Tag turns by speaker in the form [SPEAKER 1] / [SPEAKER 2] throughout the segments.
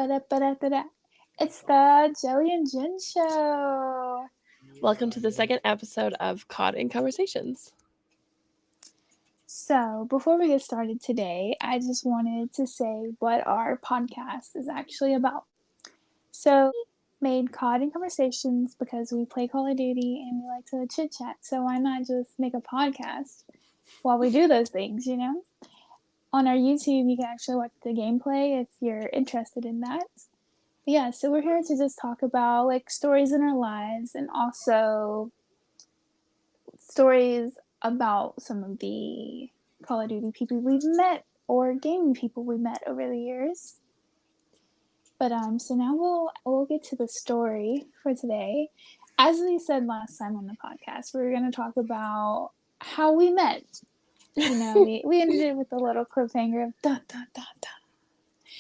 [SPEAKER 1] Ba-da-ba-da-da-da. It's the Jelly and Jen show.
[SPEAKER 2] Welcome to the second episode of Caught in Conversations.
[SPEAKER 1] So, before we get started today, I just wanted to say what our podcast is actually about. So, we made Caught in Conversations because we play Call of Duty and we like to chit chat. So, why not just make a podcast while we do those things, you know? On our YouTube, you can actually watch the gameplay if you're interested in that. Yeah, so we're here to just talk about like stories in our lives and also stories about some of the Call of Duty people we've met or gaming people we met over the years. But so now we'll get to the story for today. As we said last time on the podcast, we were going to talk about how we met. You know, we ended it with a little cliffhanger of da da da da.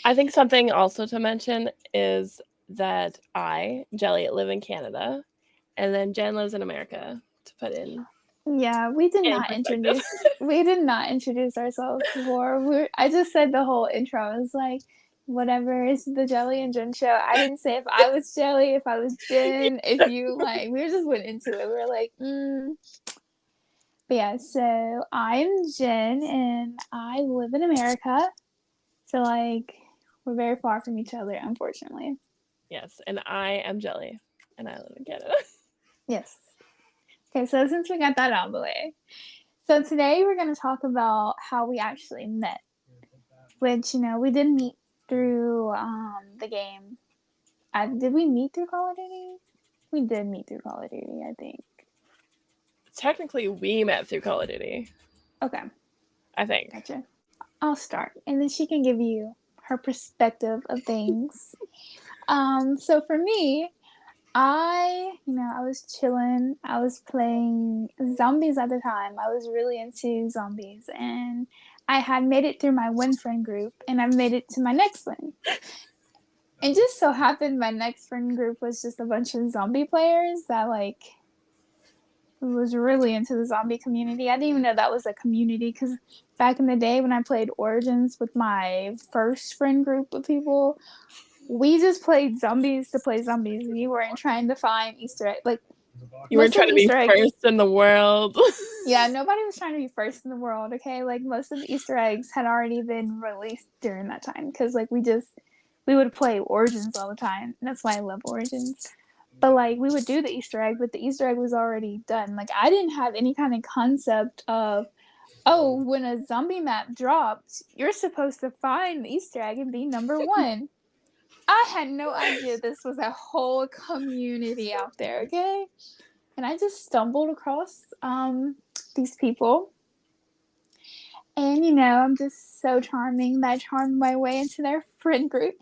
[SPEAKER 2] I think something also to mention is that I, Jelly, live in Canada, and then Jen lives in America, to put in.
[SPEAKER 1] Yeah, we did not introduce ourselves before. I just said the whole intro. I was like, whatever, it's the Jelly and Jen show. I didn't say if I was Jelly, if I was Jen, if you like. We just went into it. We were like, But yeah, so I'm Jen and I live in America. So like, we're very far from each other, unfortunately.
[SPEAKER 2] Yes, and I am Jelly, and I live in Canada.
[SPEAKER 1] Yes. Okay, so since we got that out of the way, so today we're going to talk about how we actually met, which, you know, we did meet through the game. Did we meet through Call of Duty? We did meet through Call of Duty, I think.
[SPEAKER 2] Technically, we met through Call of Duty.
[SPEAKER 1] Okay.
[SPEAKER 2] I think.
[SPEAKER 1] Gotcha. I'll start, and then she can give you her perspective of things. So for me, I was chilling. I was playing zombies at the time. I was really into zombies, and I had made it through my one friend group, and I've made it to my next one. And just so happened my next friend group was just a bunch of zombie players that like was really into the zombie community. I didn't even know that was a community because back in the day when I played Origins with my first friend group of people, we just played zombies to play zombies. We weren't trying to find Easter eggs. Like,
[SPEAKER 2] you were trying to be first in the world.
[SPEAKER 1] Yeah, nobody was trying to be first in the world, okay? Like, most of the Easter eggs had already been released during that time because, like, we would play Origins all the time. And that's why I love Origins. But, like, we would do the Easter egg, but the Easter egg was already done. Like, I didn't have any kind of concept of, oh, when a zombie map drops, you're supposed to find the Easter egg and be number one. I had no idea this was a whole community out there, okay? And I just stumbled across these people. And, you know, I'm just so charming that I charmed my way into their friend group.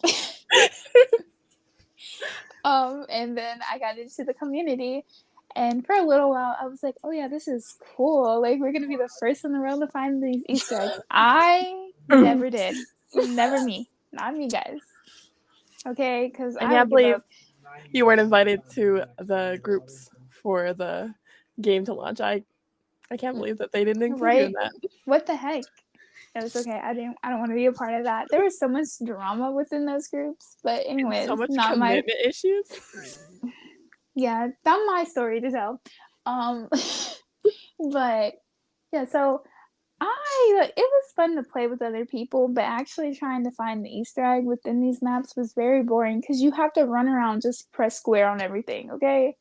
[SPEAKER 1] And then I got into the community. And for a little while, I was like, oh, yeah, this is cool. Like, we're going to be the first in the world to find these Easter eggs. I never did. Never me. Not me, guys. Okay? Because I
[SPEAKER 2] can't
[SPEAKER 1] would give
[SPEAKER 2] believe
[SPEAKER 1] up.
[SPEAKER 2] You weren't invited to the groups for the game to launch. I can't believe that they didn't include you in that.
[SPEAKER 1] What the heck? It was okay. I don't want to be a part of that. There was so much drama within those groups, but anyways,
[SPEAKER 2] so much
[SPEAKER 1] not
[SPEAKER 2] commitment issues.
[SPEAKER 1] Yeah, not my story to tell. But yeah, so it was fun to play with other people, but actually trying to find the Easter egg within these maps was very boring because you have to run around, just press square on everything, okay?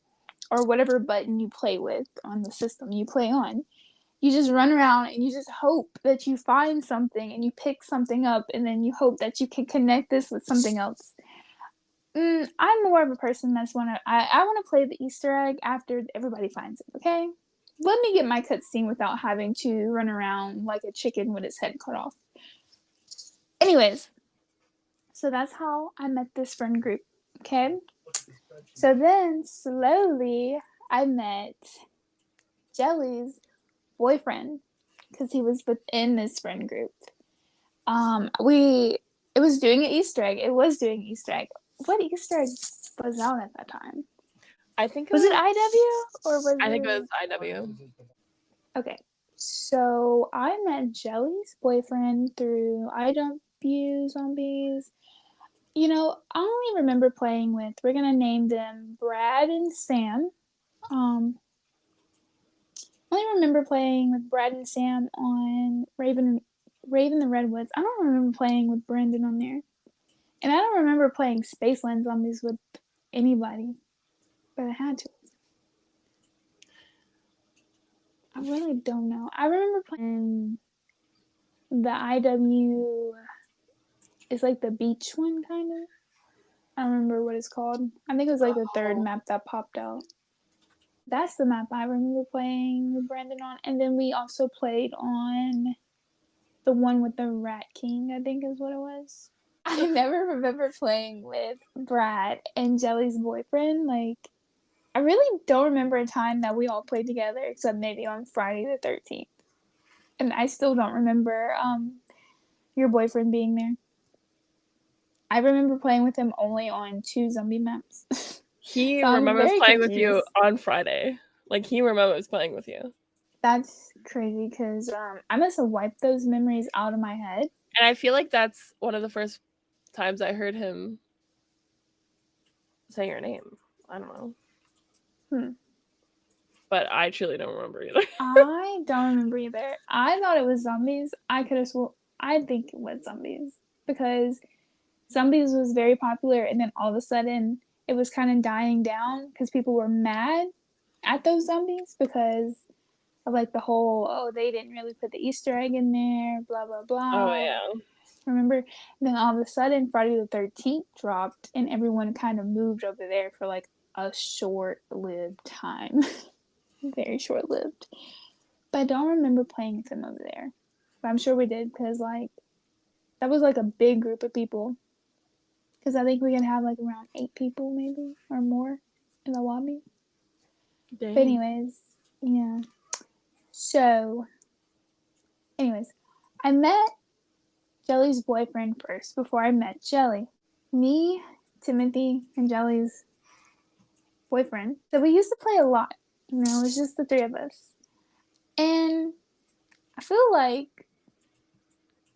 [SPEAKER 1] Or whatever button you play with on the system you play on. You just run around and you just hope that you find something and you pick something up and then you hope that you can connect this with something else. I'm more of a person I want to play the Easter egg after everybody finds it, okay? Let me get my cutscene without having to run around like a chicken with its head cut off. Anyways, so that's how I met this friend group, okay? So then slowly I met Jelly's boyfriend because he was within this friend group. It was doing an Easter egg. It was doing Easter egg. What Easter egg was out at that time?
[SPEAKER 2] I think
[SPEAKER 1] was it IW or was it?
[SPEAKER 2] I think it was IW.
[SPEAKER 1] Okay, so I met Jelly's boyfriend through IW zombies. I only remember playing with, we're gonna name them Brad and Sam. I only remember playing with Brad and Sam on Raven the Redwoods. I don't remember playing with Brandon on there. And I don't remember playing Spaceland Zombies with anybody. But I had to. I really don't know. I remember playing the IW, it's like the beach one, kind of. I don't remember what it's called. I think it was like the third map that popped out. That's the map I remember playing with Brandon on. And then we also played on the one with the Rat King, I think is what it was. I never remember playing with Brad and Jelly's boyfriend. Like, I really don't remember a time that we all played together except maybe on Friday the 13th. And I still don't remember your boyfriend being there. I remember playing with him only on 2 zombie maps.
[SPEAKER 2] He
[SPEAKER 1] So I'm
[SPEAKER 2] remembers
[SPEAKER 1] very
[SPEAKER 2] playing with you
[SPEAKER 1] confused.
[SPEAKER 2] on Friday. Like, he remembers playing with you.
[SPEAKER 1] That's crazy because I must have wiped those memories out of my head.
[SPEAKER 2] And I feel like that's one of the first times I heard him say your name. I don't know. But I truly don't remember either.
[SPEAKER 1] I don't remember either. I thought it was zombies. I could have sworn. I think it was zombies because zombies was very popular, and then all of a sudden it was kind of dying down because people were mad at those zombies because of like the whole they didn't really put the Easter egg in there, blah blah
[SPEAKER 2] Oh,
[SPEAKER 1] blah.
[SPEAKER 2] yeah.
[SPEAKER 1] Remember? And then all of a sudden Friday the 13th dropped, and everyone kind of moved over there for like a short-lived time. Very short-lived. But I don't remember playing with him over there. But I'm sure we did because like that was like a big group of people. Because I think we can have like around 8 people maybe or more in the lobby.
[SPEAKER 2] Dang.
[SPEAKER 1] But anyways, yeah. So, anyways, I met Jelly's boyfriend first before I met Jelly. Me, Timothy, and Jelly's boyfriend. So we used to play a lot. It was just the 3 of us. And I feel like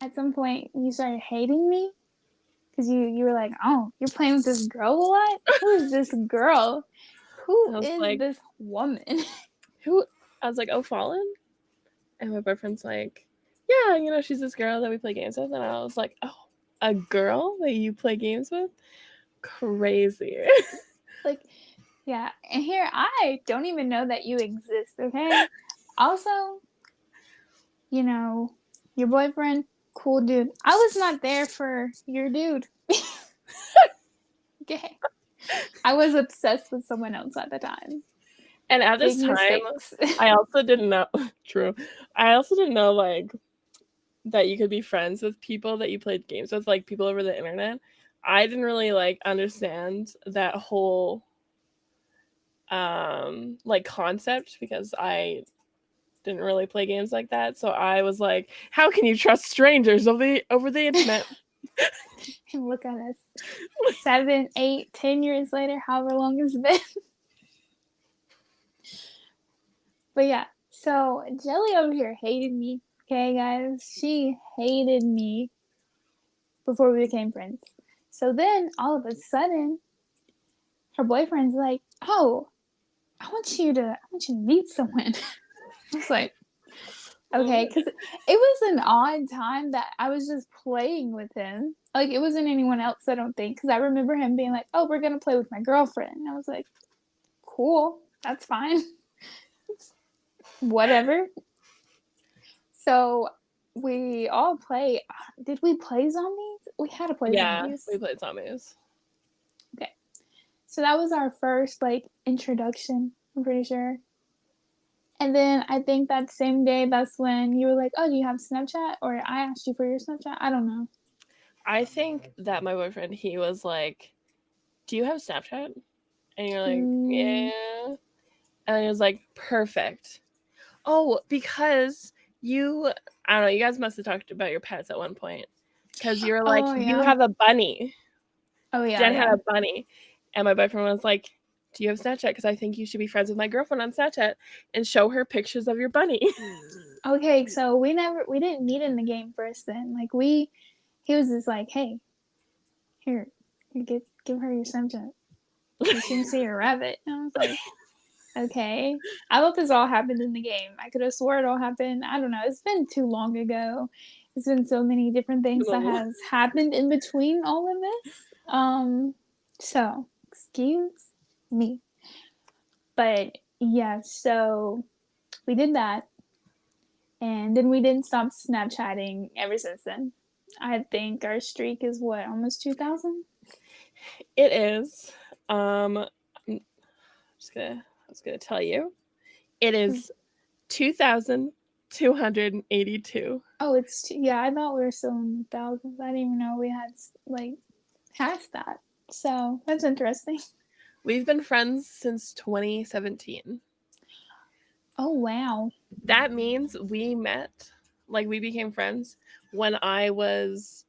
[SPEAKER 1] at some point you started hating me because you were like, oh, you're playing with this girl a lot? Who is this girl? Who is
[SPEAKER 2] like,
[SPEAKER 1] this woman?
[SPEAKER 2] Who? I was like, oh, Fallen? And my boyfriend's like, yeah, she's this girl that we play games with. And I was like, oh, a girl that you play games with? Crazy.
[SPEAKER 1] Like, yeah. And here I don't even know that you exist, okay? Also, your boyfriend, cool dude. I was not there for your dude. Okay. I was obsessed with someone else at the time.
[SPEAKER 2] And at this
[SPEAKER 1] Big
[SPEAKER 2] time,
[SPEAKER 1] mistakes.
[SPEAKER 2] I also didn't know. True. I also didn't know, like, that you could be friends with people that you played games with, like people over the internet. I didn't really like understand that whole like concept because I didn't really play games like that. So I was like, how can you trust strangers over the internet?
[SPEAKER 1] And look at us. 7, 8, 10 years later, however long it's been. But yeah, so Jelly over here hated me. Okay, guys? She hated me before we became friends. So then, all of a sudden, her boyfriend's like, oh, I want you to meet someone. I was like, okay, because it was an odd time that I was just playing with him. Like, it wasn't anyone else, I don't think, because I remember him being like, oh, we're going to play with my girlfriend. And I was like, cool, that's fine. Whatever. So we all play. Did we play zombies? We had to play zombies.
[SPEAKER 2] We played zombies.
[SPEAKER 1] Okay. So that was our first like introduction, I'm pretty sure. And then I think that same day, that's when you were like, oh, do you have Snapchat? Or I asked you for your Snapchat. I don't know.
[SPEAKER 2] I think that my boyfriend, he was like, do you have Snapchat? And you're like, yeah. And he was like, perfect. Oh, because I don't know, you guys must have talked about your pets at one point. Because you were like, you have a bunny.
[SPEAKER 1] Oh, yeah.
[SPEAKER 2] Jen had a bunny. And my boyfriend was like, do you have Snapchat? Because I think you should be friends with my girlfriend on Snapchat and show her pictures of your bunny.
[SPEAKER 1] Okay, so we didn't meet in the game first then. Like he was just like, hey, here, Give her your Snapchat. You shouldn't see a rabbit. And I was like, okay. I thought this all happened in the game. I could have swore it all happened. I don't know. It's been too long ago. There's been so many different things that has happened in between all of this. So excuse me. But yeah, so we did that. And then we didn't stop Snapchatting ever since then. I think our streak is what, almost 2,000?
[SPEAKER 2] It is. I'm just gonna tell you. It is 2,282.
[SPEAKER 1] Oh, yeah. I thought we were still in the thousands. I didn't even know we had like past that. So that's interesting.
[SPEAKER 2] We've been friends since 2017.
[SPEAKER 1] Oh wow.
[SPEAKER 2] That means we met, like we became friends when I was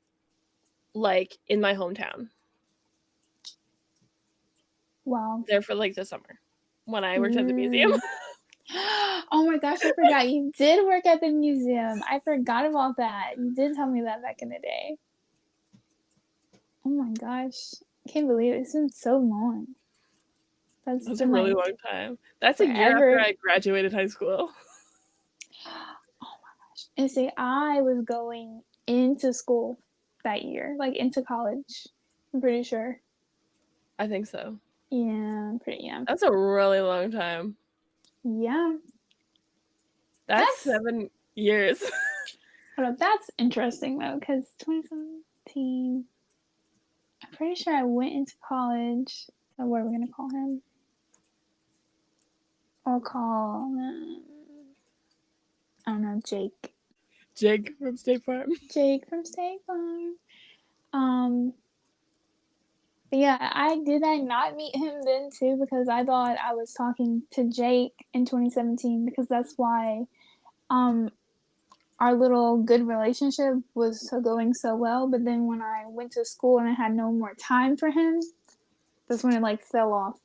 [SPEAKER 2] like in my hometown.
[SPEAKER 1] Wow.
[SPEAKER 2] There for like the summer when I worked at the museum.
[SPEAKER 1] Oh my gosh, I forgot you did work at the museum. I forgot about that. You did tell me that back in the day. Oh my gosh. I can't believe it. It's been so long.
[SPEAKER 2] That's a really long time. That's
[SPEAKER 1] forever.
[SPEAKER 2] A year after I graduated high school.
[SPEAKER 1] Oh my gosh. And see, I was going into school that year, like into college. I'm pretty sure.
[SPEAKER 2] I think so.
[SPEAKER 1] Yeah, yeah.
[SPEAKER 2] That's a really long time.
[SPEAKER 1] Yeah.
[SPEAKER 2] That's 7 years.
[SPEAKER 1] Hold up, that's interesting though, because 2017, I'm pretty sure I went into college. So what are we gonna call him? Or call I don't know, Jake.
[SPEAKER 2] Jake from State Farm.
[SPEAKER 1] Jake from State Farm. But yeah, did I not meet him then too because I thought I was talking to Jake in 2017 because that's why our little good relationship was going so well. But then when I went to school and I had no more time for him, that's when it like fell off.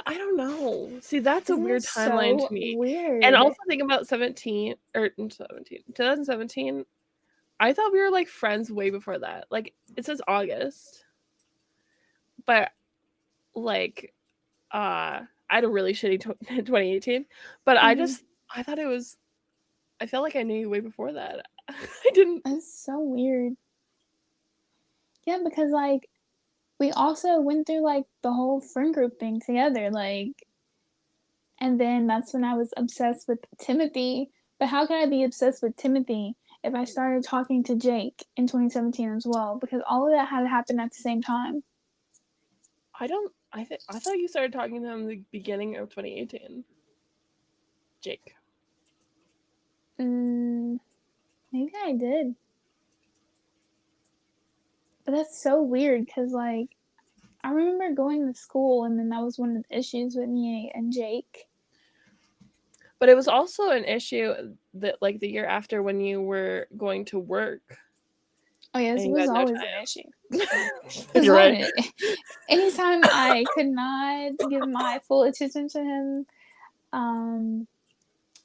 [SPEAKER 2] I don't know. See, that's
[SPEAKER 1] Isn't
[SPEAKER 2] a weird timeline to me.
[SPEAKER 1] Weird.
[SPEAKER 2] And also think about 2017. I thought we were like friends way before that. Like it says August. But like I had a really shitty 2018, but I thought it was I felt like I knew you way before that. I didn't.
[SPEAKER 1] That's so weird. Yeah, because like we also went through like the whole friend group thing together, like, and then that's when I was obsessed with Timothy. But how could I be obsessed with Timothy if I started talking to Jake in 2017 as well? Because all of that had happened at the same time.
[SPEAKER 2] I thought you started talking to him the beginning of 2018. Jake.
[SPEAKER 1] Maybe I did. But that's so weird because, like, I remember going to school and then that was one of the issues with me and Jake.
[SPEAKER 2] But it was also an issue that, like, the year after when you were going to work.
[SPEAKER 1] Oh, yes, it was always an issue.
[SPEAKER 2] You're right.
[SPEAKER 1] Anytime I could not give my full attention to him,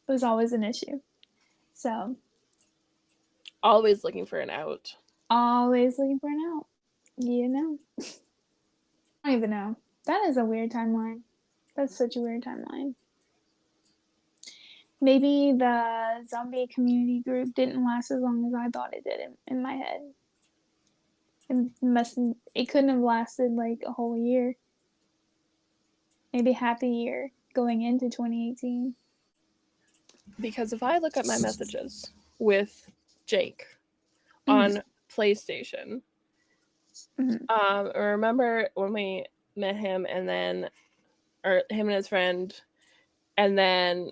[SPEAKER 1] it was always an issue. So.
[SPEAKER 2] Always looking for an out.
[SPEAKER 1] Always looking for an out. You know. I don't even know. That is a weird timeline. That's such a weird timeline. Maybe the zombie community group didn't last as long as I thought it did in my head. It couldn't have lasted like a whole year. Maybe half a year going into 2018.
[SPEAKER 2] Because if I look at my messages with Jake on PlayStation, remember when we met him and then, or him and his friend, and then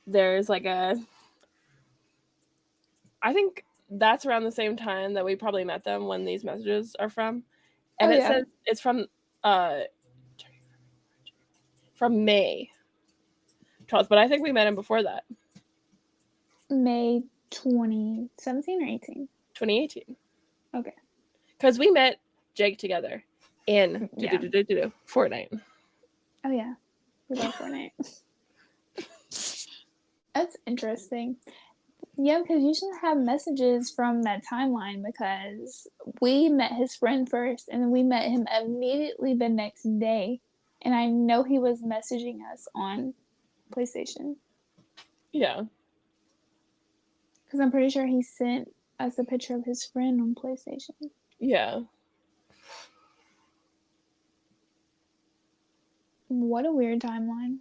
[SPEAKER 2] there's like I think that's around the same time that we probably met them when these messages are from. And says it's from May 12th, but I think we met him before that.
[SPEAKER 1] May 2017 or 18?
[SPEAKER 2] 2018.
[SPEAKER 1] Okay.
[SPEAKER 2] Because we met Jake together in Fortnite.
[SPEAKER 1] Oh yeah. We love Fortnite. That's interesting. Yeah, because you shouldn't have messages from that timeline because we met his friend first and then we met him immediately the next day. And I know he was messaging us on PlayStation
[SPEAKER 2] Yeah.
[SPEAKER 1] because I'm pretty sure he sent us a picture of his friend on PlayStation.
[SPEAKER 2] Yeah.
[SPEAKER 1] What a weird timeline.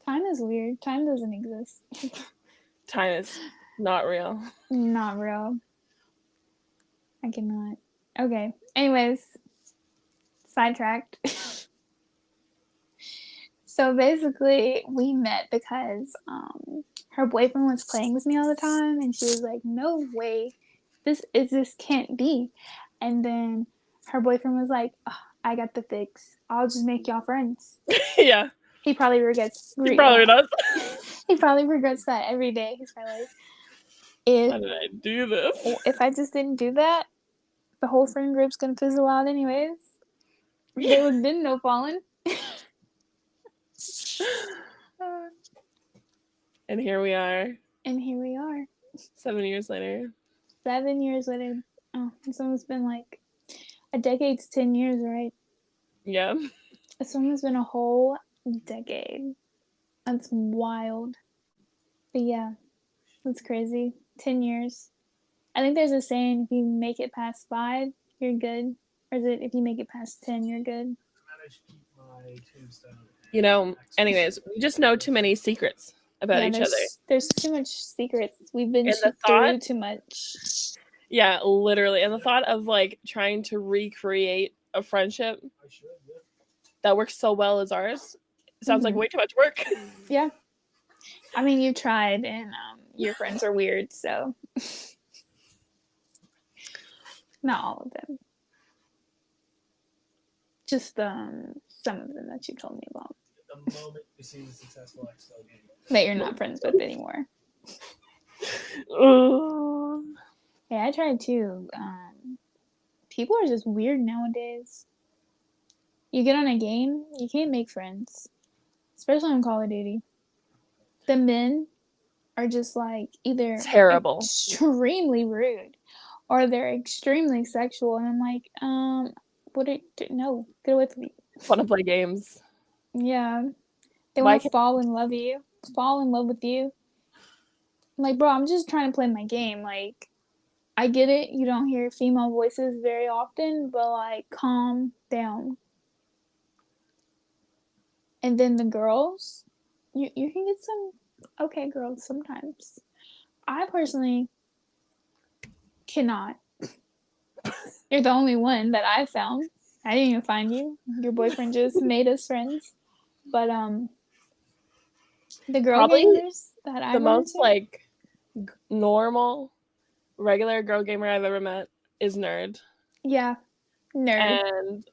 [SPEAKER 1] Time is weird. Time doesn't exist.
[SPEAKER 2] Time is not real.
[SPEAKER 1] Not real. I cannot. Okay. Anyways, sidetracked. So basically, we met because her boyfriend was playing with me all the time, and she was like, "No way, this can't be." And then her boyfriend was like, oh, "I got the fix. I'll just make y'all friends."
[SPEAKER 2] Yeah.
[SPEAKER 1] He probably regrets.
[SPEAKER 2] He probably does.
[SPEAKER 1] He probably regrets that every day. He's probably like,
[SPEAKER 2] Why did I do this?
[SPEAKER 1] if I just didn't do that, the whole friend group's gonna fizzle out anyways. There would have been no falling.
[SPEAKER 2] And here we are.
[SPEAKER 1] And here we are.
[SPEAKER 2] 7 years later.
[SPEAKER 1] 7 years later. Oh, it's almost been like a decade's 10 years, right?
[SPEAKER 2] Yeah.
[SPEAKER 1] It's almost been a whole decade. That's wild. But yeah, that's crazy. 10 years. I think there's a saying, if you make it past 5, you're good. Or is it if you make it past 10, you're good?
[SPEAKER 2] You know, anyways, we just know too many secrets about each other.
[SPEAKER 1] There's too much secrets. We've been through too much.
[SPEAKER 2] Yeah, literally. And the thought of like trying to recreate a friendship that works so well as ours sounds like way too much work.
[SPEAKER 1] Yeah. I mean, you tried, and your friends are weird, so not all of them. Just some of them that you told me about. The moment you see the successful XL game that you're not friends with anymore. Yeah, I tried too. People are just weird nowadays. You get on a game, you can't make friends, especially on Call of Duty. The men are just like either
[SPEAKER 2] terrible,
[SPEAKER 1] extremely rude, or they're extremely sexual, and I'm like, no, get away from me.
[SPEAKER 2] Want to play games?
[SPEAKER 1] Yeah, they want to fall in love with you. I'm like, bro, I'm just trying to play my game. Like, I get it, you don't hear female voices very often, but like, calm down. And then the girls, you can get some okay girls sometimes. I personally cannot. You're the only one that I found. I didn't even find you. Your boyfriend just made us friends. But the girl gamers that I
[SPEAKER 2] the most like normal, regular girl gamer I've ever met is Nerd.
[SPEAKER 1] Yeah, Nerd.
[SPEAKER 2] And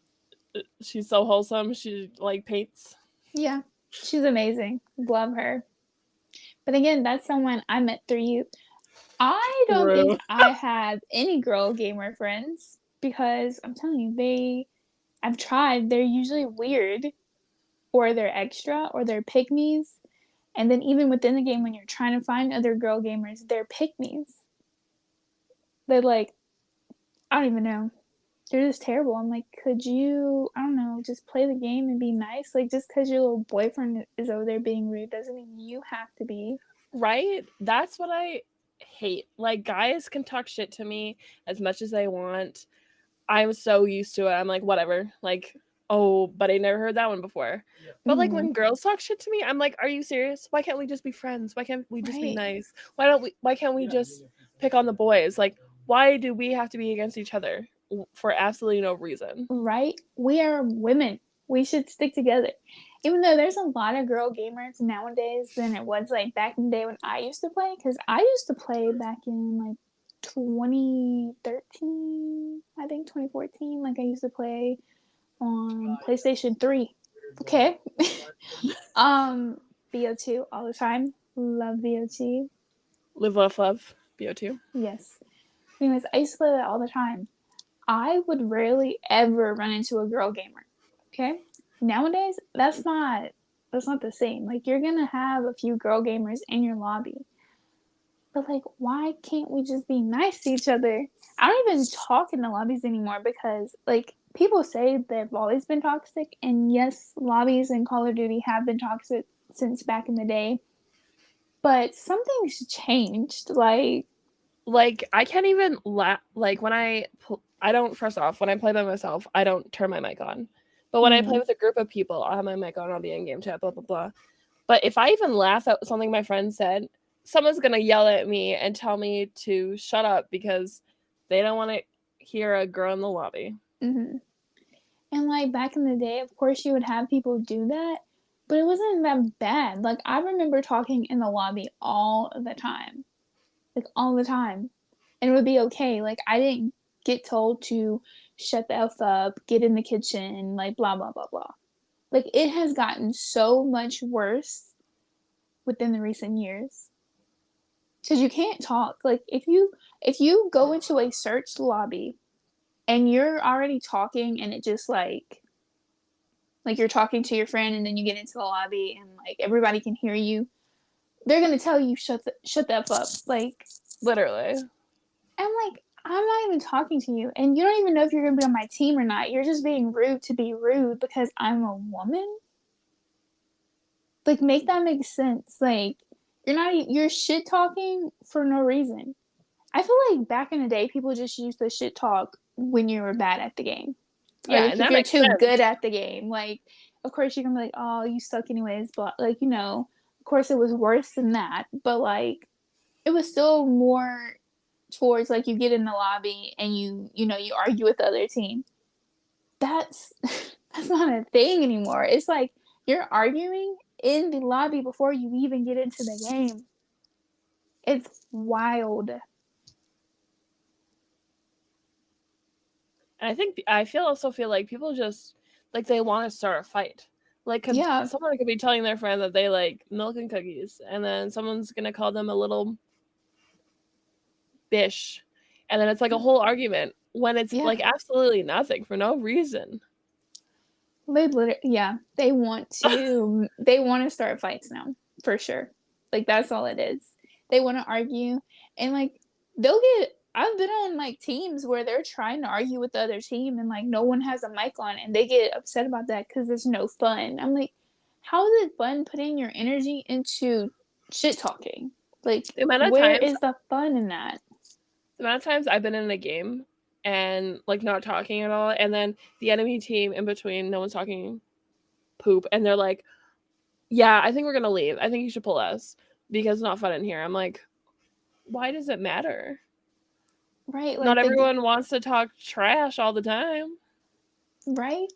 [SPEAKER 2] she's so wholesome. She like paints.
[SPEAKER 1] Yeah, she's amazing. Love her. But again, that's someone I met through you. I don't think I have any girl gamer friends because I'm telling you, I've tried. They're usually weird, or they're extra, or they're pick-me's. And then even within the game, when you're trying to find other girl gamers, they're pick-me's. They're like, I don't even know. They're just terrible. I'm like, could you, I don't know, just play the game and be nice? Like, just because your little boyfriend is over there being rude doesn't mean you have to be.
[SPEAKER 2] Right? That's what I hate. Like, guys can talk shit to me as much as they want. I'm so used to it. I'm like, whatever. Like, oh, but I never heard that one before. Yeah. But like when girls talk shit to me, I'm like, are you serious? Why can't we just be friends? Why can't we just be nice? Why can't we just pick on the boys? Like, why do we have to be against each other for absolutely no reason?
[SPEAKER 1] Right? We are women. We should stick together. Even though there's a lot of girl gamers nowadays than it was like back in the day when I used to play, because I used to play back in like 2013, I think 2014. Like I used to play on PlayStation 3. Okay. BO2 all the time. Love BO2.
[SPEAKER 2] Live, love, love. BO2.
[SPEAKER 1] Yes. Anyways, I used to play that all the time. I would rarely ever run into a girl gamer. Okay? Nowadays, that's not the same. Like you're gonna have a few girl gamers in your lobby. But like, why can't we just be nice to each other? I don't even talk in the lobbies anymore because like people say they've always been toxic, and yes, lobbies in Call of Duty have been toxic since back in the day. But something's changed.
[SPEAKER 2] Like I can't even like when I don't, first off, when I play by myself, I don't turn my mic on. But when I play
[SPEAKER 1] mm,
[SPEAKER 2] with a group of people, I'll have my mic on, I'll be in game chat, blah blah blah. But if I even laugh at something my friend said, someone's gonna yell at me and tell me to shut up because they don't want to hear a girl in the lobby.
[SPEAKER 1] mm-hmm. And like back in the day, of course, you would have people do that, but it wasn't that bad. Like I remember talking in the lobby all the time, like all the time, and it would be okay. Like I didn't get told to shut the f up, get in the kitchen, like blah blah blah blah. Like it has gotten so much worse within the recent years because you can't talk. Like if you go into a search lobby and you're already talking and it just like you're talking to your friend and then you get into the lobby and like everybody can hear you, they're gonna tell you shut the f up. Like
[SPEAKER 2] Literally.
[SPEAKER 1] I'm like, I'm not even talking to you, and you don't even know if you're gonna be on my team or not. You're just being rude to be rude because I'm a woman. Like, make that make sense. Like, you're shit talking for no reason. I feel like back in the day, people just used to shit talk when you were bad at the game, or
[SPEAKER 2] Yeah,
[SPEAKER 1] like
[SPEAKER 2] and
[SPEAKER 1] if
[SPEAKER 2] that
[SPEAKER 1] you're
[SPEAKER 2] makes
[SPEAKER 1] too good
[SPEAKER 2] sense.
[SPEAKER 1] at the game. Like, of course, you're gonna be like, oh, you suck anyways. But like, of course, it was worse than that. But like, it was still more towards like you get in the lobby and you argue with the other team. That's that's not a thing anymore. It's like you're arguing in the lobby before you even get into the game. It's wild.
[SPEAKER 2] And I think also feel like people just like they want to start a fight. Like
[SPEAKER 1] Yeah.
[SPEAKER 2] someone could be telling their friend that they like milk and cookies, and then someone's gonna call them a little bish, and then it's like a whole argument when it's
[SPEAKER 1] Yeah.
[SPEAKER 2] like absolutely nothing for no reason.
[SPEAKER 1] They want to start fights now, for sure. Like that's all it is. They want to argue and like I've been on like teams where they're trying to argue with the other team and like no one has a mic on and they get upset about that because there's no fun. I'm like, how is it fun putting your energy into shit talking? Like,
[SPEAKER 2] The amount of
[SPEAKER 1] where
[SPEAKER 2] times
[SPEAKER 1] is the fun in that?
[SPEAKER 2] I've been in a game and like not talking at all, and then the enemy team in between, no one's talking poop, and they're like, "Yeah, I think we're gonna leave. I think you should pull us because it's not fun in here." I'm like, why does it matter?
[SPEAKER 1] Right?
[SPEAKER 2] Not
[SPEAKER 1] Like
[SPEAKER 2] everyone wants to talk trash all the time.
[SPEAKER 1] right?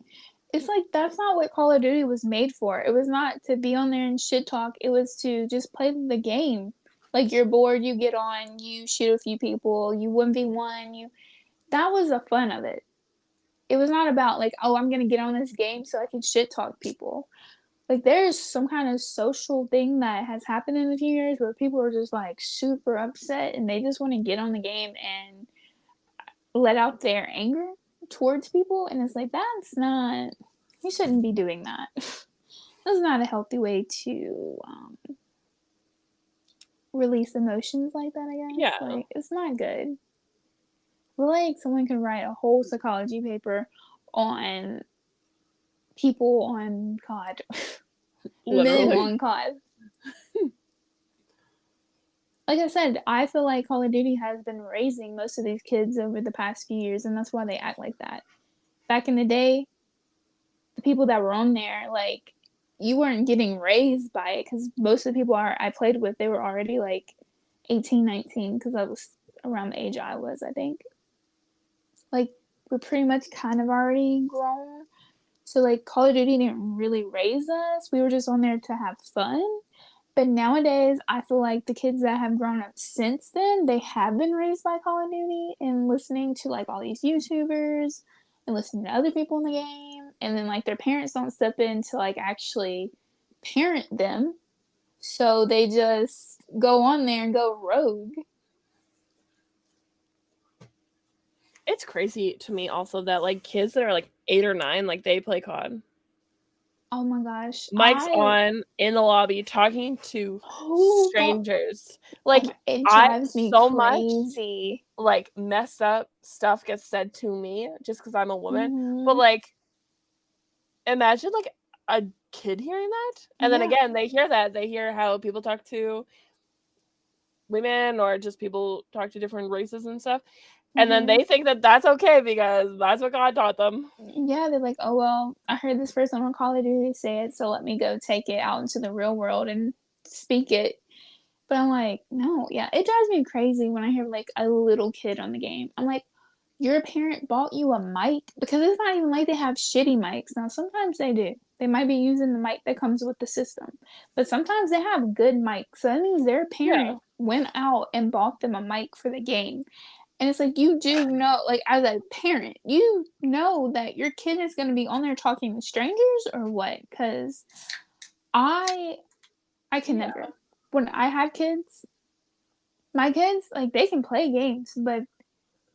[SPEAKER 1] It's like that's not what Call of Duty was made for. It was not to be on there and shit talk. It was to just play the game. Like you're bored, you get on, you shoot a few people, you 1v1, you that was the fun of it. It was not about like, oh, I'm gonna get on this game so I can shit talk people. Like there's some kind of social thing that has happened in a few years where people are just like super upset and they just want to get on the game and let out their anger towards people, and it's like that's not, you shouldn't be doing that. That's not a healthy way to release emotions like that, I guess.
[SPEAKER 2] Yeah,
[SPEAKER 1] Like it's not good. I feel like someone can write a whole psychology paper on people on COD. Men
[SPEAKER 2] literally.
[SPEAKER 1] on COD. Like I said, I feel like Call of Duty has been raising most of these kids over the past few years, and that's why they act like that. Back in the day, the people that were on there, like, you weren't getting raised by it because most of the people I played with, they were already like 18, 19, because I was around the age I was, I think. Like, we're pretty much kind of already grown. So, like, Call of Duty didn't really raise us. We were just on there to have fun. But nowadays, I feel like the kids that have grown up since then, they have been raised by Call of Duty and listening to like all these YouTubers and listening to other people in the game. And then like their parents don't step in to like actually parent them. So they just go on there and go rogue.
[SPEAKER 2] It's crazy to me also that like kids that are like 8 or 9, like they play COD.
[SPEAKER 1] Oh my gosh.
[SPEAKER 2] Mics on in the lobby talking to
[SPEAKER 1] Oh,
[SPEAKER 2] strangers.
[SPEAKER 1] oh
[SPEAKER 2] Like,
[SPEAKER 1] my, it
[SPEAKER 2] I
[SPEAKER 1] drives me
[SPEAKER 2] so much,
[SPEAKER 1] crazy.
[SPEAKER 2] like, messed up stuff gets said to me just because I'm a woman. But,
[SPEAKER 1] Mm-hmm.
[SPEAKER 2] like, imagine, like, a kid hearing that. And then
[SPEAKER 1] Yeah.
[SPEAKER 2] again, they hear that. They hear how people talk to women or just people talk to different races and stuff. And then
[SPEAKER 1] Mm-hmm.
[SPEAKER 2] they think that that's okay because that's what God taught them.
[SPEAKER 1] Yeah, they're like, oh, well, I heard this person on Call of Duty say it, so let me go take it out into the real world and speak it. But I'm like, no, yeah, it drives me crazy when I hear like a little kid on the game. I'm like, your parent bought you a mic? Because it's not even like they have shitty mics. Now, sometimes they do. They might be using the mic that comes with the system, but sometimes they have good mics. So that means their
[SPEAKER 2] Yeah.
[SPEAKER 1] parent went out and bought them a mic for the game. And it's like, you do know, like, as a parent, you know that your kid is going to be on there talking to strangers or what? Because I, I can never. When I have kids, my kids, like, they can play games, but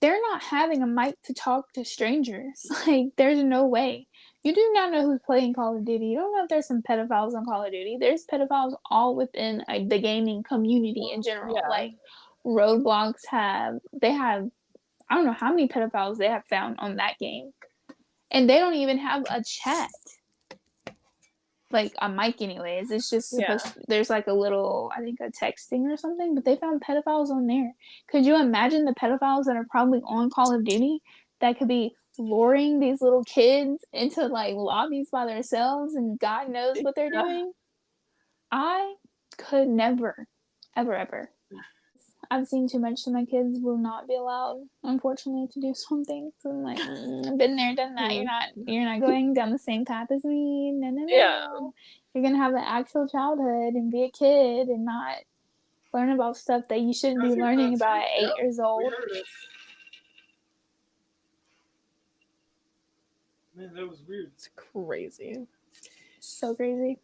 [SPEAKER 1] they're not having a mic to talk to strangers. Like, there's no way. You do not know who's playing Call of Duty. You don't know if there's some pedophiles on Call of Duty. There's pedophiles all within the gaming community in general.
[SPEAKER 2] Yeah.
[SPEAKER 1] Like, Roblox they have, I don't know how many pedophiles they have found on that game. And they don't even have a chat, like a mic anyways. It's just
[SPEAKER 2] Yeah.
[SPEAKER 1] supposed to, there's like a little, I think a texting or something, but they found pedophiles on there. Could you imagine the pedophiles that are probably on Call of Duty that could be luring these little kids into like lobbies by themselves and God knows what they're
[SPEAKER 2] Yeah.
[SPEAKER 1] doing? I could never, ever, ever. I've seen too much, so my kids will not be allowed, unfortunately, to do something. So I'm like, I've been there, done that. You're not going down the same path as me. No, no,
[SPEAKER 2] Yeah.
[SPEAKER 1] no. You're gonna have an actual childhood and be a kid and not learn about stuff that you shouldn't be learning about at 8 years old.
[SPEAKER 2] Man, that was weird. It's crazy.
[SPEAKER 1] So crazy.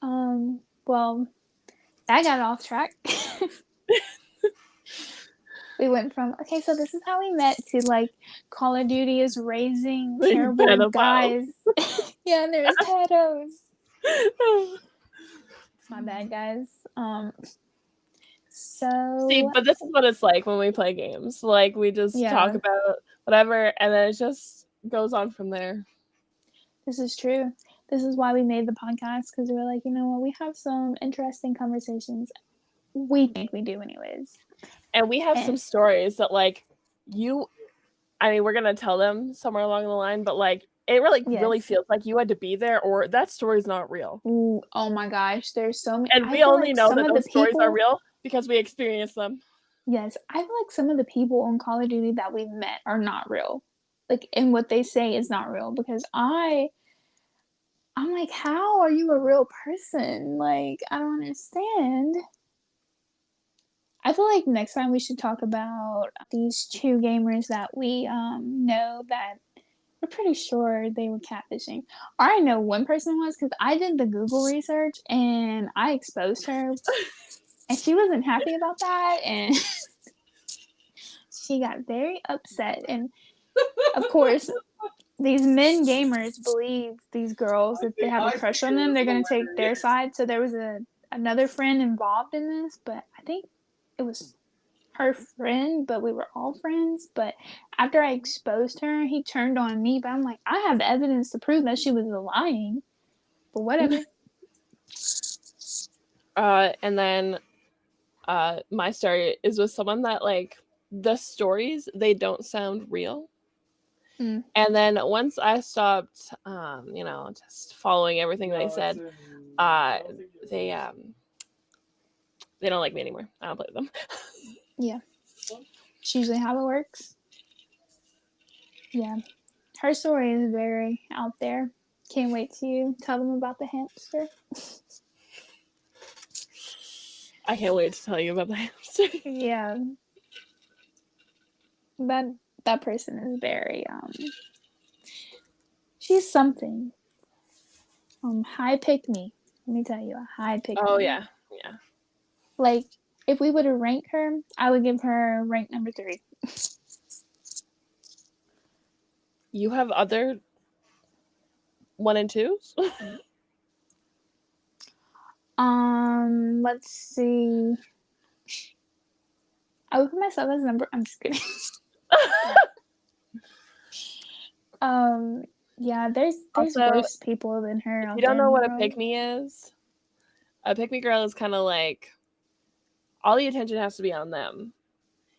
[SPEAKER 1] Well, I got off track. We went from, okay, so this is how we met, to like Call of Duty is raising terrible
[SPEAKER 2] Pedophiles.
[SPEAKER 1] guys. Yeah, there's pedos. My bad, guys.
[SPEAKER 2] See,
[SPEAKER 1] So
[SPEAKER 2] but this is what it's like when we play games. Like, we just talk
[SPEAKER 1] yeah,
[SPEAKER 2] about whatever, and then it just goes on from there.
[SPEAKER 1] this is true. This is why we made the podcast, because we were like, you know what, we have some interesting conversations. We think we do, anyways.
[SPEAKER 2] And we have some
[SPEAKER 1] And
[SPEAKER 2] stories that, like, I mean, we're gonna tell them somewhere along the line, but like, it really
[SPEAKER 1] yes,
[SPEAKER 2] feels like you had to be there, or that story's not real.
[SPEAKER 1] ooh, oh my gosh, there's so many.
[SPEAKER 2] And
[SPEAKER 1] I
[SPEAKER 2] we
[SPEAKER 1] feel
[SPEAKER 2] only
[SPEAKER 1] like
[SPEAKER 2] know
[SPEAKER 1] some
[SPEAKER 2] that
[SPEAKER 1] of the
[SPEAKER 2] those stories are
[SPEAKER 1] people,
[SPEAKER 2] real because we experienced them.
[SPEAKER 1] yes, I feel like some of the people on Call of Duty that we've met are not real. Like, and what they say is not real, because I'm like, how are you a real person? Like, I don't understand. I feel like next time we should talk about these two gamers that we know that we're pretty sure they were catfishing. Or I know one person was, because I did the Google research and I exposed her, and she wasn't happy about that, and she got very upset. And of course, these men gamers believe these girls, if they have a crush on them, they're gonna take their side. So there was another friend involved in this, but I think it was her friend, but we were all friends. But after I exposed her, he turned on me. But I'm like, I have evidence to prove that she was lying. But whatever.
[SPEAKER 2] And then my story is with someone that, like, the stories, they don't sound real.
[SPEAKER 1] Mm.
[SPEAKER 2] And then once I stopped, just following everything they said, uh, they they don't like me anymore. I don't play with them.
[SPEAKER 1] Yeah, it's usually how it works. Yeah, her story is very out there. Can't wait to tell them about the hamster.
[SPEAKER 2] I can't wait to tell you about the hamster.
[SPEAKER 1] Yeah, that that person is very she's something. High pick me. Let me tell you, a high pick
[SPEAKER 2] Oh
[SPEAKER 1] me.
[SPEAKER 2] yeah, yeah.
[SPEAKER 1] Like, if we were to rank her, I would give her rank number 3.
[SPEAKER 2] You have other 1 and 2s?
[SPEAKER 1] Let's see. I would put myself as number. I'm just kidding. Yeah, there's
[SPEAKER 2] Also,
[SPEAKER 1] worse people than her
[SPEAKER 2] if you
[SPEAKER 1] out
[SPEAKER 2] don't
[SPEAKER 1] there
[SPEAKER 2] know
[SPEAKER 1] in the
[SPEAKER 2] what a
[SPEAKER 1] world.
[SPEAKER 2] pick-me is, a pick-me girl is kind of like all the attention has to be on them.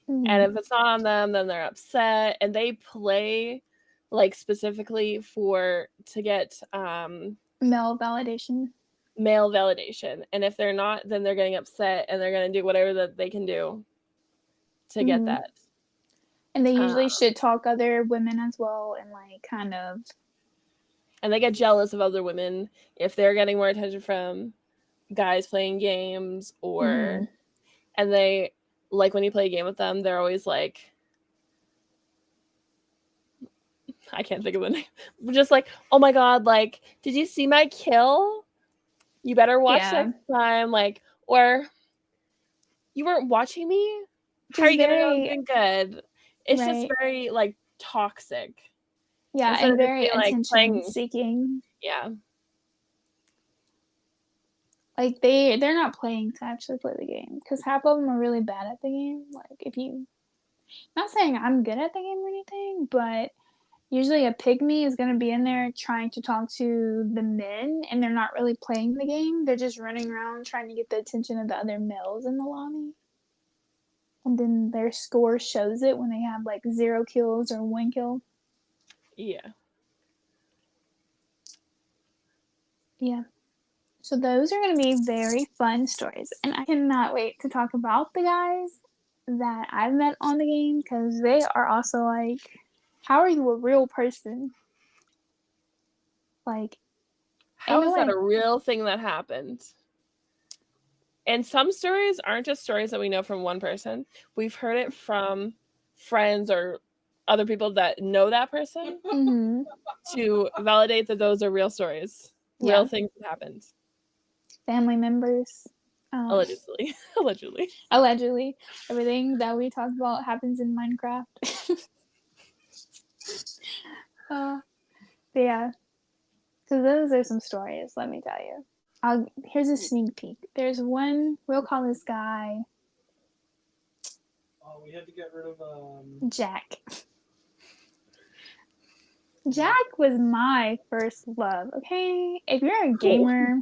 [SPEAKER 2] And if it's not on them, then they're upset, and they play like specifically to get
[SPEAKER 1] Male validation.
[SPEAKER 2] male validation. And if they're not, then they're getting upset, and they're going to do whatever that they can do to get that.
[SPEAKER 1] And they usually shit talk other women as well, and like kind of.
[SPEAKER 2] And they get jealous of other women if they're getting more attention from guys playing games, or and they like when you play a game with them, they're always like, I can't think of the name. Just like, oh my god, like, did you see my kill? You better watch next time. Like, or you weren't watching me? How are you gonna know I'm doing good? It's just very like toxic.
[SPEAKER 1] Yeah,
[SPEAKER 2] instead
[SPEAKER 1] and
[SPEAKER 2] of just
[SPEAKER 1] very
[SPEAKER 2] being, like,
[SPEAKER 1] attention
[SPEAKER 2] playing.
[SPEAKER 1] seeking.
[SPEAKER 2] Yeah.
[SPEAKER 1] Like they're not playing to actually play the game, because half of them are really bad at the game. Like if you, not saying I'm good at the game or anything, but usually a pygmy is gonna be in there trying to talk to the men, and they're not really playing the game. They're just running around trying to get the attention of the other males in the lobby. And then their score shows it when they have like 0 kills or 1 kill.
[SPEAKER 2] Yeah.
[SPEAKER 1] Yeah. So those are going to be very fun stories. And I cannot wait to talk about the guys that I've met on the game, because they are also like, how are you a real person? Like,
[SPEAKER 2] how is that a real thing that happened? And some stories aren't just stories that we know from one person. We've heard it from friends or other people that know that person to validate that those are real stories, real things that happened.
[SPEAKER 1] Family members.
[SPEAKER 2] Allegedly.
[SPEAKER 1] Allegedly. Everything that we talk about happens in Minecraft. Yeah. So those are some stories, let me tell you. Here's a sneak peek. There's one, we'll call this guy
[SPEAKER 3] we had to get rid of
[SPEAKER 1] Jack. Jack was my first love, okay? If you're a gamer,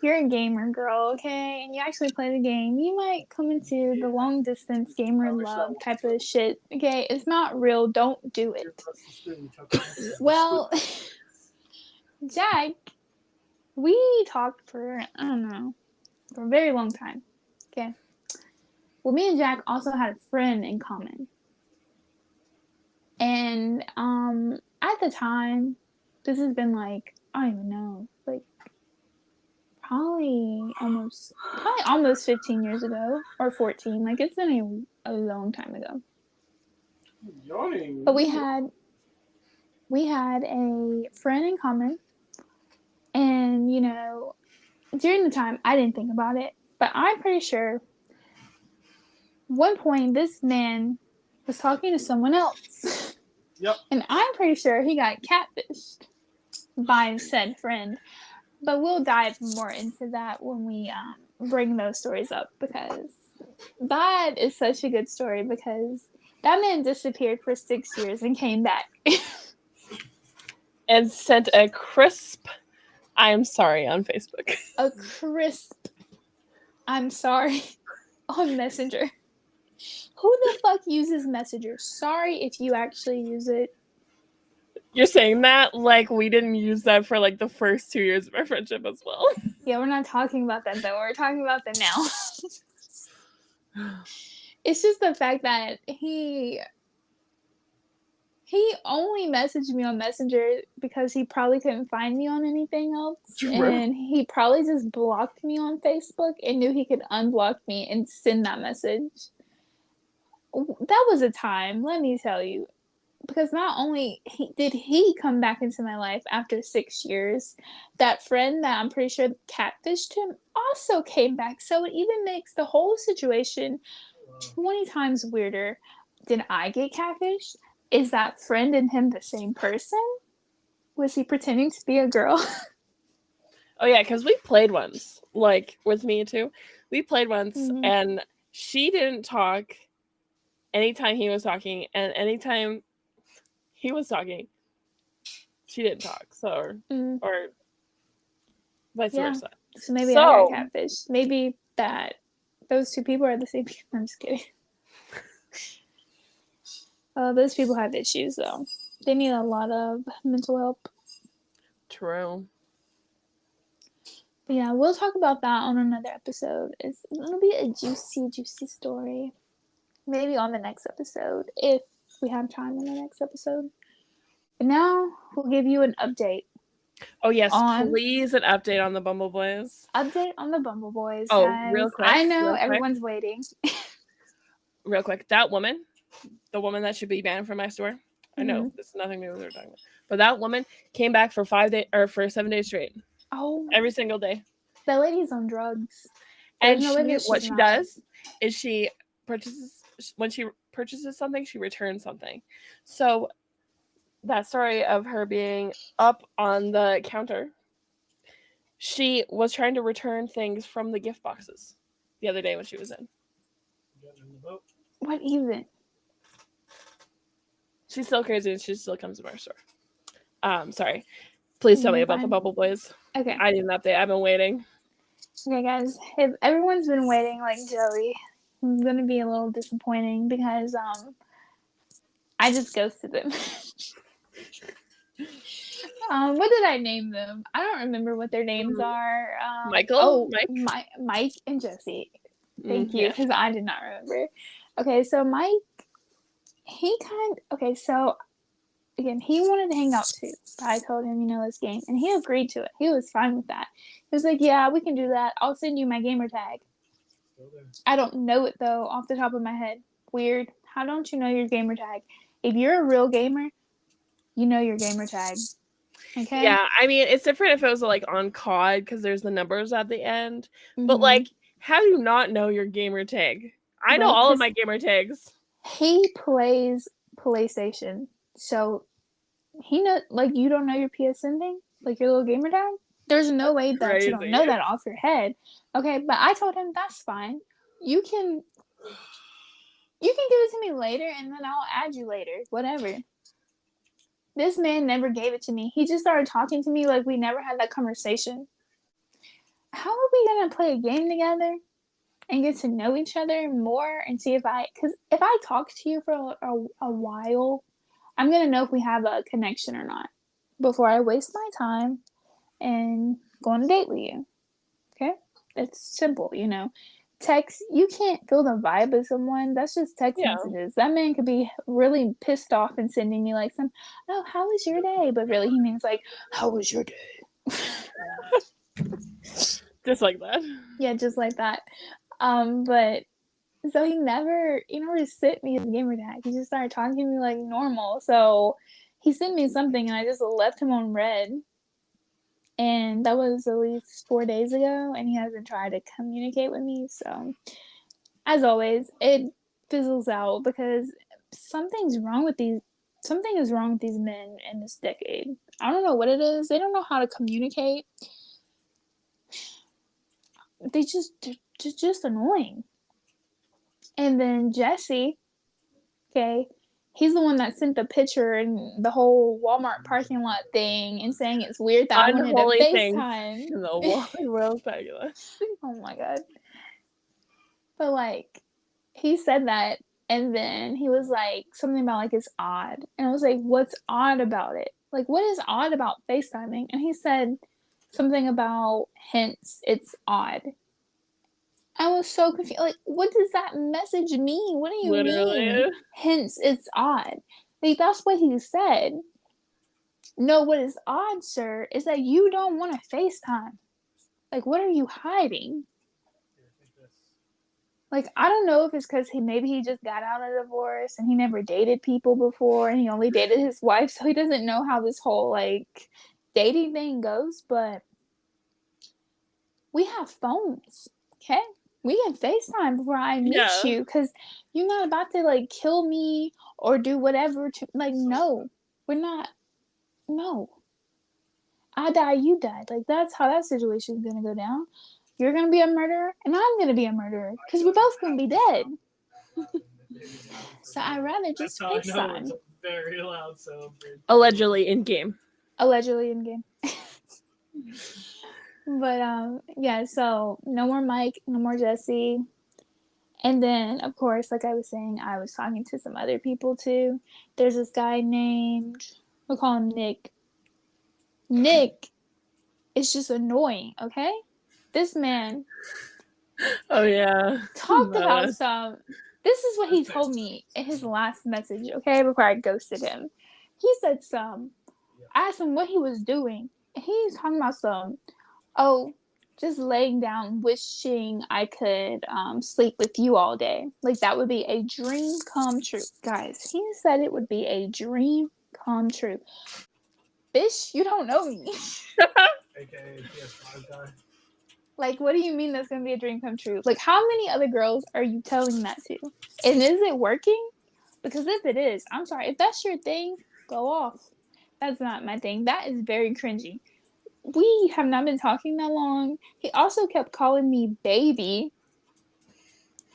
[SPEAKER 1] you're a gamer girl, okay, and you actually play the game, you might come into the long distance gamer love type of shit, okay? It's not real. Don't do it. Well, Jack, we talked for, I don't know, for a very long time, okay? Well, me and Jack also had a friend in common. And at the time, this has been like, I don't even know, like probably almost 15 years ago, or 14. Like it's been a long time ago.
[SPEAKER 3] Yawning.
[SPEAKER 1] But we had a friend in common, and you know, during the time I didn't think about it, but I'm pretty sure one point this man was talking to someone else.
[SPEAKER 3] Yep.
[SPEAKER 1] And I'm pretty sure he got catfished by said friend. But we'll dive more into that when we bring those stories up, because that is such a good story, because that man disappeared for 6 years and came back.
[SPEAKER 2] And sent a crisp I'm sorry on Facebook.
[SPEAKER 1] A crisp I'm sorry on Messenger. Who the fuck uses Messenger? Sorry if you actually use it.
[SPEAKER 2] You're saying that like we didn't use that for like the first 2 years of our friendship as well.
[SPEAKER 1] Yeah, we're not talking about that though. We're talking about that now. It's just the fact that he only messaged me on Messenger because he probably couldn't find me on anything else. True. And he probably just blocked me on Facebook and knew he could unblock me and send that message. That was a time, let me tell you. Because not only did he come back into my life after 6 years, that friend that I'm pretty sure catfished him also came back. So it even makes the whole situation 20 times weirder. Did I get catfished? Is that friend and him the same person? Was he pretending to be a girl?
[SPEAKER 2] Oh yeah, because we played once, like with me too. We played once,
[SPEAKER 1] Mm-hmm.
[SPEAKER 2] and she didn't talk anytime he was talking, and anytime he was talking, she didn't talk. So,
[SPEAKER 1] Mm,
[SPEAKER 2] or vice
[SPEAKER 1] yeah.
[SPEAKER 2] versa.
[SPEAKER 1] So maybe I got
[SPEAKER 2] So,
[SPEAKER 1] catfish. Maybe that those two people are the same people. I'm just kidding. Those people have issues though. They need a lot of mental help.
[SPEAKER 2] true.
[SPEAKER 1] But yeah, we'll talk about that on another episode. It'll be a juicy, juicy story. Maybe on the next episode, if we have time on the next episode. But now we'll give you an
[SPEAKER 2] Oh yes,
[SPEAKER 1] on
[SPEAKER 2] please an update on the Bumble Boys.
[SPEAKER 1] the Bumble Boys,
[SPEAKER 2] Oh,
[SPEAKER 1] guys. I know
[SPEAKER 2] real quick,
[SPEAKER 1] everyone's waiting.
[SPEAKER 2] real quick. That woman, the woman that should be banned from my store. I
[SPEAKER 1] Mm-hmm.
[SPEAKER 2] know this is nothing new what we're talking about, but that woman came back for 5 days or for 7 days straight,
[SPEAKER 1] Oh,
[SPEAKER 2] every single day.
[SPEAKER 1] that lady's on drugs. There's
[SPEAKER 2] And
[SPEAKER 1] no way
[SPEAKER 2] she,
[SPEAKER 1] that
[SPEAKER 2] what
[SPEAKER 1] she's
[SPEAKER 2] she
[SPEAKER 1] not.
[SPEAKER 2] does is she purchases when she purchases something, she returns something. So that story of her being up on the counter, she was trying to return things from the gift boxes the other day when she was in.
[SPEAKER 1] What even?
[SPEAKER 2] She's still crazy and she still comes to our store. Sorry. Please tell me
[SPEAKER 1] You're
[SPEAKER 2] about the
[SPEAKER 1] fine.
[SPEAKER 2] Bubble Boys.
[SPEAKER 1] Okay.
[SPEAKER 2] I need an update. I've been waiting.
[SPEAKER 1] Okay, guys. If everyone's been waiting like Joey, it's gonna be a little disappointing because I just ghosted them. What did I name them? I don't remember what their names are.
[SPEAKER 2] Michael? Mike?
[SPEAKER 1] Mike and Jesse. Thank you,
[SPEAKER 2] Yeah.
[SPEAKER 1] because I did not remember. Okay, so Mike, so again, he wanted to hang out too. But I told him, this game, and he agreed to it. He was fine with that. He was like, yeah, we can do that. I'll send you my gamer tag. I don't know it though, off the top of my head. Weird. How don't you know your gamer tag? If you're a real gamer, you know your gamer tag. Okay?
[SPEAKER 2] Yeah, I mean, it's different if it was like on COD because there's the numbers at the end. But
[SPEAKER 1] Mm-hmm.
[SPEAKER 2] like, how do you not know your gamer tag? I know
[SPEAKER 1] Well,
[SPEAKER 2] all of
[SPEAKER 1] because
[SPEAKER 2] my gamer tags.
[SPEAKER 1] he plays PlayStation, so he know like you don't know your PSN thing, like your little gamer tag. There's no way that you don't
[SPEAKER 2] Crazy.
[SPEAKER 1] know that off your head. Okay, but I told him that's fine. You can give it to me later, and then I'll add you later. Whatever. This man never gave it to me. He just started talking to me like we never had that conversation. How are we gonna play a game together and get to know each other more and see because if I talk to you for a while, I'm gonna know if we have a connection or not before I waste my time and go on a date with you. Okay? It's simple, Text, you can't feel the vibe of someone. That's just text
[SPEAKER 2] Yeah.
[SPEAKER 1] messages. That man could be really pissed off and sending me like oh, how was your day? But really he means like, how was your day?
[SPEAKER 2] Just like that.
[SPEAKER 1] Yeah, just like that. But so he never sent me his gamer tag. He just started talking to me like normal. So he sent me something and I just left him on red. And that was at least 4 days ago, and he hasn't tried to communicate with me. So, as always, it fizzles out because something is wrong with these men in this decade. I don't know what it is. They don't know how to communicate. They're just annoying. And then Jesse, okay, he's the one that sent the picture and the whole Walmart parking lot thing and saying it's weird that I wanted to
[SPEAKER 2] Unholy things
[SPEAKER 1] FaceTime.
[SPEAKER 2] in the Wally World fabulous.
[SPEAKER 1] Oh my god. But like he said that and then he was like something about like it's odd. And I was like, what's odd about it? Like what is odd about FaceTiming? And he said something about hence it's odd. I was so confused. Like, what does that message mean? What do you mean?
[SPEAKER 2] Literally.
[SPEAKER 1] Hence it's odd. Like that's what he said. No, what is odd, sir, is that you don't want to FaceTime. Like, what are you hiding? Like, I don't know if it's because maybe he just got out of divorce and he never dated people before and he only dated his wife, so he doesn't know how this whole, like, dating thing goes, but we have phones, okay? We can FaceTime before I meet you because you're not about to, like, kill me or do whatever to, like, no. We're not. No. I die, you die. Like, that's how that situation's gonna go down. You're gonna be a murderer, and I'm gonna be a murderer, because we're both gonna be dead. So I'd rather
[SPEAKER 3] That's
[SPEAKER 1] just
[SPEAKER 3] how I
[SPEAKER 1] pick
[SPEAKER 3] know it's
[SPEAKER 1] side.
[SPEAKER 3] a very loud celebration.
[SPEAKER 2] Allegedly in game.
[SPEAKER 1] Allegedly in game. But yeah, so no more Mike, no more Jesse. And then, of course, like I was saying, I was talking to some other people too. There's this guy named, we'll call him Nick. Nick is just annoying, okay? This man
[SPEAKER 2] Oh yeah.
[SPEAKER 1] talked about some. This is what he told me in his last message, okay, before I ghosted him. He said some. I asked him what he was doing. He's talking about some, oh, just laying down wishing I could sleep with you all day. Like, that would be a dream come true. Guys, he said it would be a dream come true. Bitch, you don't know me.
[SPEAKER 3] AKA PS5 guy.
[SPEAKER 1] Like, what do you mean that's gonna be a dream come true? Like, how many other girls are you telling that to? And is it working? Because if it is, I'm sorry. If that's your thing, go off. That's not my thing. That is very cringy. We have not been talking that long. He also kept calling me baby.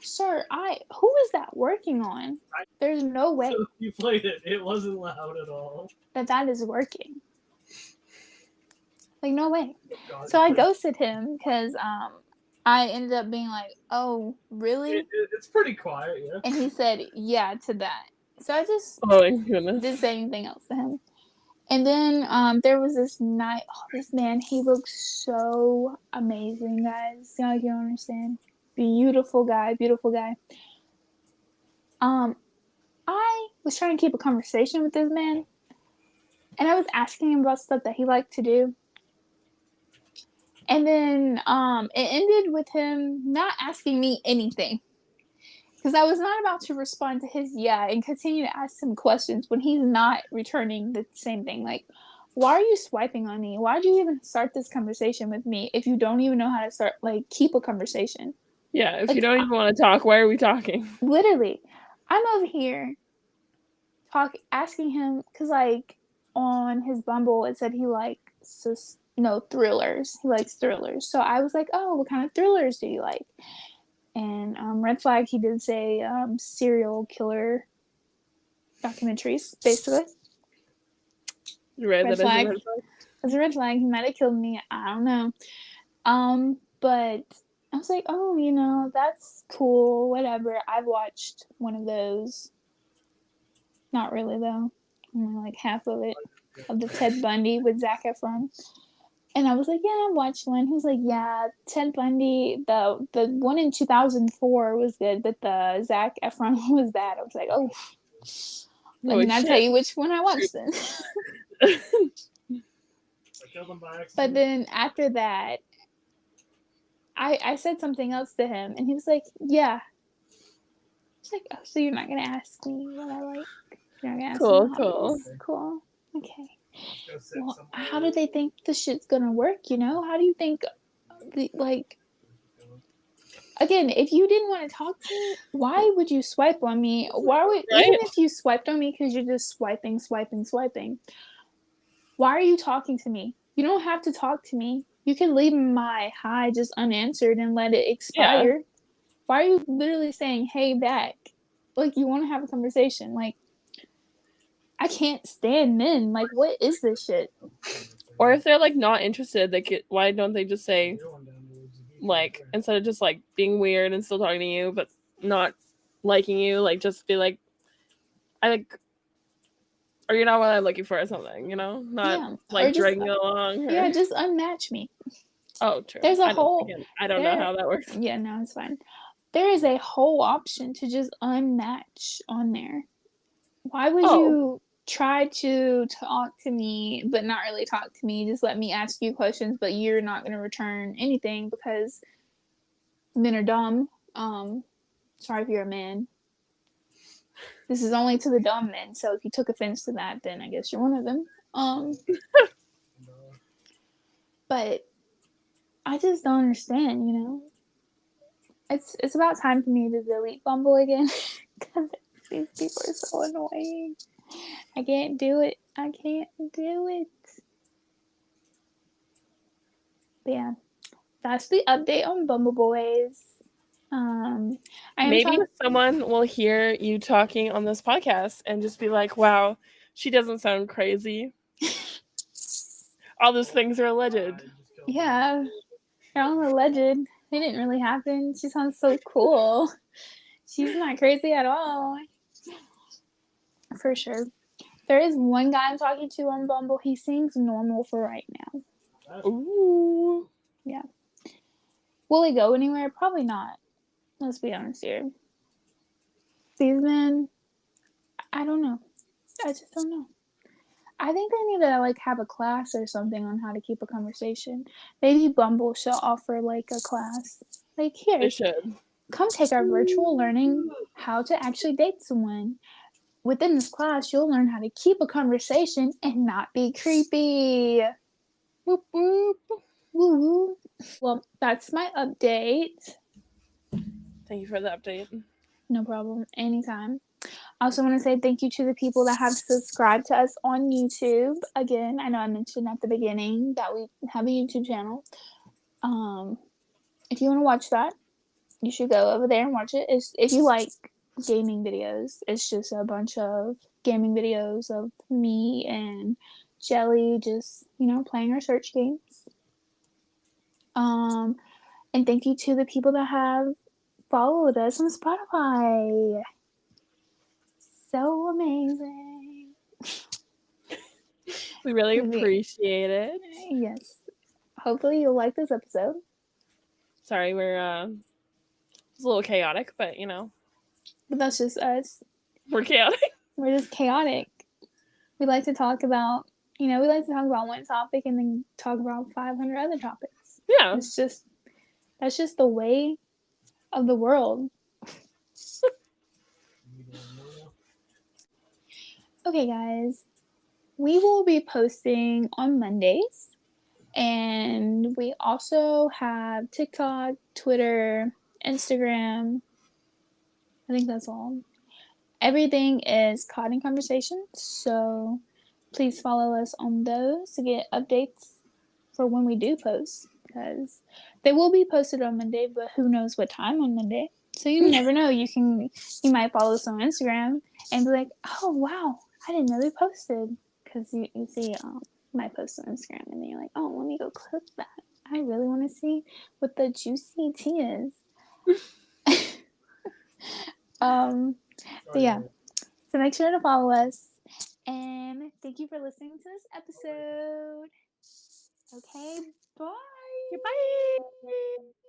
[SPEAKER 1] Sir, who is that working on? There's no way
[SPEAKER 3] So you played it. It wasn't loud at all.
[SPEAKER 1] that is working. Like, no way. So I ghosted him because I ended up being like, oh, really?
[SPEAKER 3] It's pretty quiet, yeah.
[SPEAKER 1] And he said, yeah, to that. So I just
[SPEAKER 2] Oh my goodness.
[SPEAKER 1] didn't say anything else to him. And then there was this night. Oh, this man, he looked so amazing, guys. Y'all, you don't understand. Beautiful guy, beautiful guy. I was trying to keep a conversation with this man, and I was asking him about stuff that he liked to do. And then it ended with him not asking me anything. Because I was not about to respond to his yeah and continue to ask him questions when he's not returning the same thing. Like, why are you swiping on me? Why did you even start this conversation with me if you don't even know how to start, like, keep a conversation?
[SPEAKER 2] Yeah, if
[SPEAKER 1] like,
[SPEAKER 2] you don't even want to talk, why are we talking?
[SPEAKER 1] Literally, I'm over here asking him, because, like, on his Bumble, it said he likes thrillers. He likes thrillers. So I was like, oh, what kind of thrillers do you like? And red flag, he did say serial killer documentaries, basically.
[SPEAKER 2] Right,
[SPEAKER 1] Red
[SPEAKER 2] that is a
[SPEAKER 1] flag.
[SPEAKER 2] red flag.
[SPEAKER 1] That's a red flag. He might have killed me. I don't know. But I was like, oh, that's cool. Whatever. I've watched one of those. Not really, though. Only like half of it. Of the Ted Bundy with Zac Efron. And I was like, yeah, I watched one. He was like, yeah, Ted Bundy, the one in 2004 was good, but the Zac Efron was bad. I was like, oh, let me not tell you which one I watched then. But then after that, I said something else to him, and he was like, yeah. He's like, oh, so you're not going to ask me what I like? You're not going to ask me hobbies? Cool. Okay. Well, how do they think this shit's going to work, How do you think, again, if you didn't want to talk to me, why would you swipe on me? Even if you swiped on me because you're just swiping, why are you talking to me? You don't have to talk to me. You can leave my hi just unanswered and let it expire. Yeah. Why are you literally saying hey back? Like, you want to have a conversation. Like, I can't stand men. Like, what is this shit?
[SPEAKER 2] Or if they're like not interested, why don't they just say, like, instead of just like being weird and still talking to you but not liking you, like, just be like, I like, or you're not what I'm looking for or something, not like dragging you along.
[SPEAKER 1] Yeah, just unmatch me.
[SPEAKER 2] Oh, true.
[SPEAKER 1] There's
[SPEAKER 2] I don't know how that works.
[SPEAKER 1] Yeah, no, it's fine. There is a whole option to just unmatch on there. Why would you try to talk to me but not really talk to me? Just let me ask you questions, but you're not going to return anything because men are dumb. Sorry if you're a man. This is only to the dumb men, so if you took offense to that, then I guess you're one of them. But I just don't understand, It's about time for me to delete Bumble again because these people are so annoying. I can't do it. But yeah, that's the update on Bumble Boys. I am
[SPEAKER 2] Maybe
[SPEAKER 1] talking.
[SPEAKER 2] someone will hear you talking on this podcast and just be like, wow, she doesn't sound crazy. All those things are alleged.
[SPEAKER 1] Yeah, they're all alleged. They didn't really happen. She sounds so cool. She's not crazy at all. For sure. There is one guy I'm talking to on Bumble. He seems normal for right now.
[SPEAKER 2] Ooh.
[SPEAKER 1] Yeah. Will he go anywhere? Probably not. Let's be honest here. These men, I don't know. I just don't know. I think they need to like have a class or something on how to keep a conversation. Maybe Bumble should offer like a class. Like
[SPEAKER 2] They
[SPEAKER 1] here,
[SPEAKER 2] should.
[SPEAKER 1] come take our virtual learning how to actually date someone. Within this class, you'll learn how to keep a conversation and not be creepy.
[SPEAKER 2] Whoop, whoop.
[SPEAKER 1] Woo woo. Well, that's my update.
[SPEAKER 2] Thank you for the update.
[SPEAKER 1] No problem. Anytime. I also want to say thank you to the people that have subscribed to us on YouTube. Again, I know I mentioned at the beginning that we have a YouTube channel. If you want to watch that, you should go over there and watch it. If you like gaming videos, it's just a bunch of gaming videos of me and Jelly just, playing our search games. And thank you to the people that have followed us on Spotify. So amazing.
[SPEAKER 2] We really appreciate it.
[SPEAKER 1] Yes. Hopefully you'll like this episode.
[SPEAKER 2] Sorry, it's a little chaotic, but
[SPEAKER 1] But that's just us.
[SPEAKER 2] we're chaotic.
[SPEAKER 1] We're just chaotic. We like to talk about, one topic and then talk about 500 other topics.
[SPEAKER 2] Yeah.
[SPEAKER 1] That's just the way of the world. Okay, guys. We will be posting on Mondays. And we also have TikTok, Twitter, Instagram. I think that's all. Everything is Caught in Conversation. So please follow us on those to get updates for when we do post. Because they will be posted on Monday, but who knows what time on Monday. So you never know. You might follow us on Instagram and be like, oh wow, I didn't know they posted. Because you see my post on Instagram and then you're like, oh, let me go click that. I really want to see what the juicy tea is. So yeah. So make sure to follow us. And thank you for listening to this episode. Okay, bye.
[SPEAKER 2] Goodbye.